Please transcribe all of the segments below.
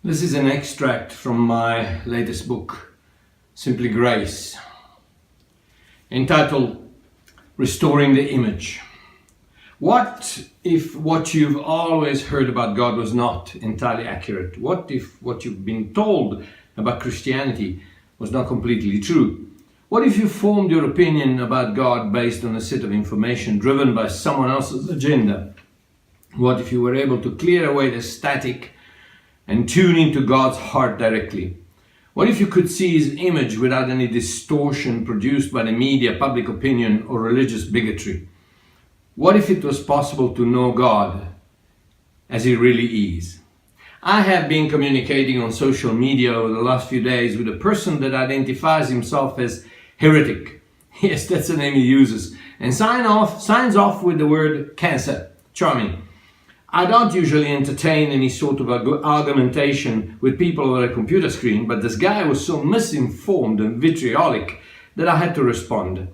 This is an extract from my latest book, Simply Grace, entitled Restoring the Image. What if what you've always heard about God was not entirely accurate? What if what you've been told about Christianity was not completely true? What if you formed your opinion about God based on a set of information driven by someone else's agenda? What if you were able to clear away the static and tune into God's heart directly? What if you could see His image without any distortion produced by the media, public opinion, or religious bigotry? What if it was possible to know God as He really is? I have been communicating on social media over the last few days with a person that identifies himself as heretic. Yes, that's the name he uses. And signs off with the word cancer. Charming. I don't usually entertain any sort of argumentation with people over a computer screen, but this guy was so misinformed and vitriolic that I had to respond.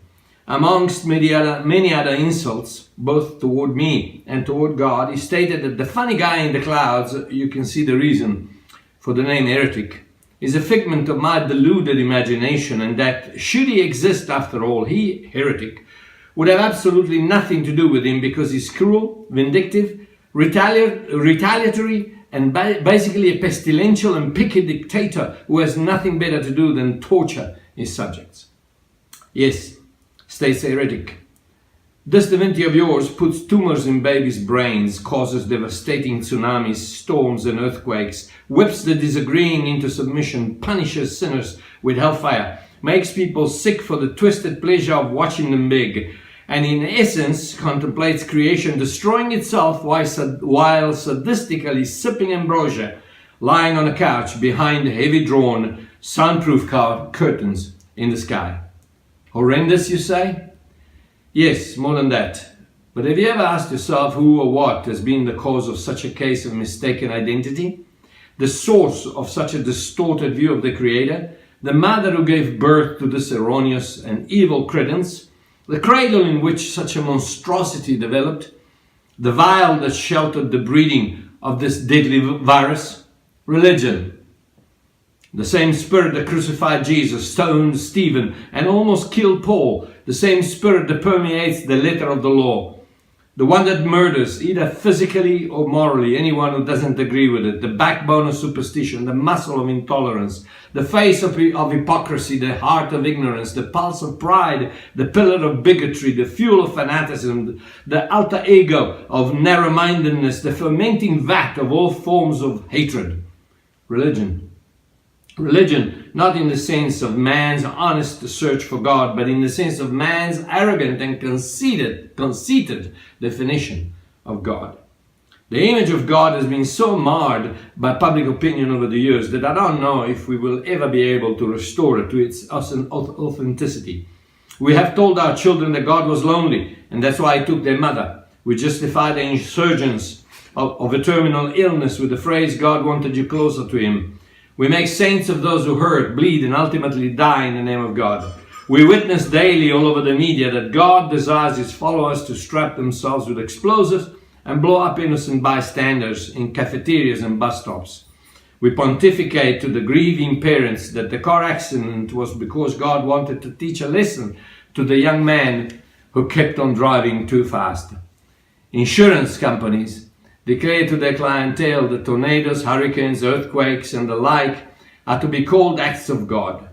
Amongst many other insults, both toward me and toward God, he stated that the funny guy in the clouds, you can see the reason for the name heretic, is a figment of my deluded imagination, and that should he exist after all, he, heretic, would have absolutely nothing to do with him because he's cruel, vindictive, retaliatory, and basically a pestilential and picky dictator who has nothing better to do than torture his subjects. Yes, states the heretic, this divinity of yours puts tumors in babies' brains, causes devastating tsunamis, storms and earthquakes, whips the disagreeing into submission, punishes sinners with hellfire, makes people sick for the twisted pleasure of watching them beg, and in essence contemplates creation destroying itself while sadistically sipping ambrosia, lying on a couch behind heavy-drawn, soundproof curtains in the sky. Horrendous, you say? Yes, more than that. But have you ever asked yourself who or what has been the cause of such a case of mistaken identity? The source of such a distorted view of the Creator? The mother who gave birth to this erroneous and evil credence? The cradle in which such a monstrosity developed? The vial that sheltered the breeding of this deadly virus? Religion. The same spirit that crucified Jesus, stoned Stephen, and almost killed Paul. The same spirit that permeates the letter of the law. The one that murders, either physically or morally, anyone who doesn't agree with it. The backbone of superstition, the muscle of intolerance, the face of hypocrisy, the heart of ignorance, the pulse of pride, the pillar of bigotry, the fuel of fanaticism, the alter ego of narrow-mindedness, the fermenting vat of all forms of hatred. Religion. Religion, not in the sense of man's honest search for God, but in the sense of man's arrogant and conceited definition of God. The image of God has been so marred by public opinion over the years that I don't know if we will ever be able to restore it to its authenticity. We have told our children that God was lonely, and that's why He took their mother. We justify the insurgence of a terminal illness with the phrase, God wanted you closer to Him. We make saints of those who hurt, bleed, and ultimately die in the name of God. We witness daily all over the media that God desires His followers to strap themselves with explosives and blow up innocent bystanders in cafeterias and bus stops. We pontificate to the grieving parents that the car accident was because God wanted to teach a lesson to the young man who kept on driving too fast. Insurance companies declare to their clientele that tornadoes, hurricanes, earthquakes, and the like are to be called acts of God.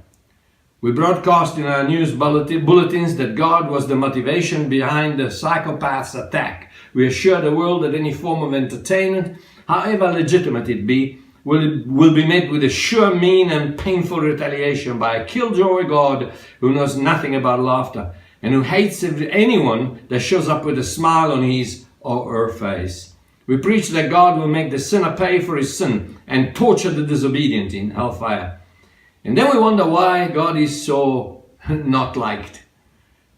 We broadcast in our news bulletins that God was the motivation behind the psychopath's attack. We assure the world that any form of entertainment, however legitimate it be, will be met with a sure, mean, and painful retaliation by a killjoy God who knows nothing about laughter and who hates anyone that shows up with a smile on his or her face. We preach that God will make the sinner pay for his sin and torture the disobedient in hellfire. And then we wonder why God is so not liked.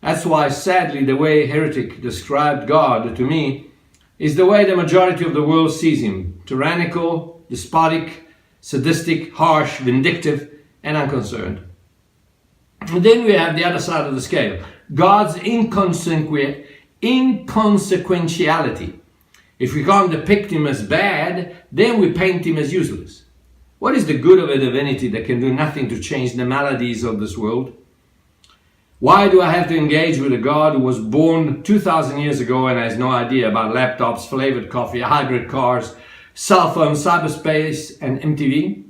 That's why, sadly, the way heretic described God to me is the way the majority of the world sees Him. Tyrannical, despotic, sadistic, harsh, vindictive, and unconcerned. And then we have the other side of the scale. God's inconsequentiality. If we can't depict Him as bad, then we paint Him as useless. What is the good of a divinity that can do nothing to change the maladies of this world? Why do I have to engage with a God who was born 2,000 years ago and has no idea about laptops, flavored coffee, hybrid cars, cell phones, cyberspace, and MTV?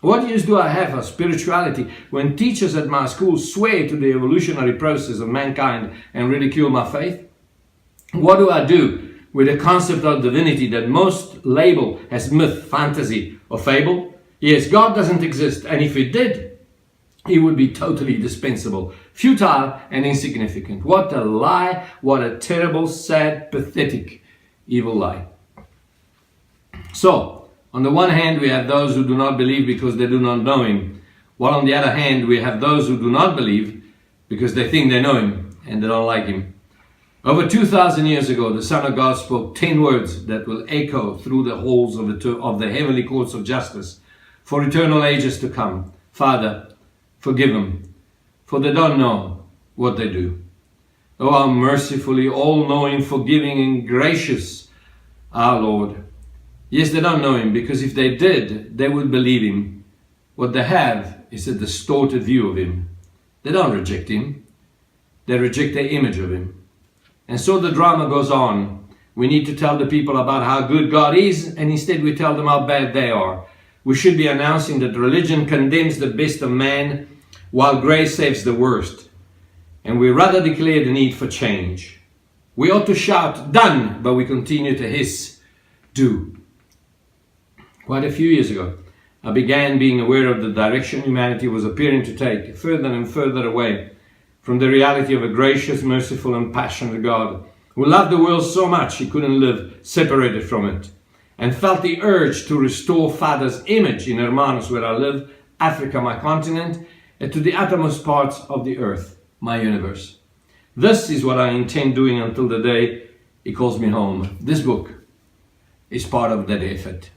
What use do I have for spirituality when teachers at my school swear to the evolutionary process of mankind and ridicule my faith? What do I do with the concept of divinity that most label as myth, fantasy, or fable? Yes, God doesn't exist, and if He did, He would be totally dispensable, futile, and insignificant. What a lie, what a terrible, sad, pathetic, evil lie. So, on the one hand, we have those who do not believe because they do not know Him, while on the other hand, we have those who do not believe because they think they know Him and they don't like Him. Over 2,000 years ago, the Son of God spoke 10 words that will echo through the halls of the heavenly courts of justice for eternal ages to come. Father, forgive them, for they don't know what they do. Oh, how mercifully, all-knowing, forgiving, and gracious our Lord. Yes, they don't know Him, because if they did, they would believe Him. What they have is a distorted view of Him. They don't reject Him. They reject their image of Him. And so the drama goes on. We need to tell the people about how good God is, and instead we tell them how bad they are. We should be announcing that religion condemns the best of man, while grace saves the worst. And we rather declare the need for change. We ought to shout, done, but we continue to hiss, do. Quite a few years ago, I began being aware of the direction humanity was appearing to take, further and further away from the reality of a gracious, merciful, and passionate God who loved the world so much He couldn't live separated from it, and felt the urge to restore Father's image in Hermanos, where I live, Africa, my continent, and to the uttermost parts of the earth, my universe. This is what I intend doing until the day He calls me home. This book is part of that effort.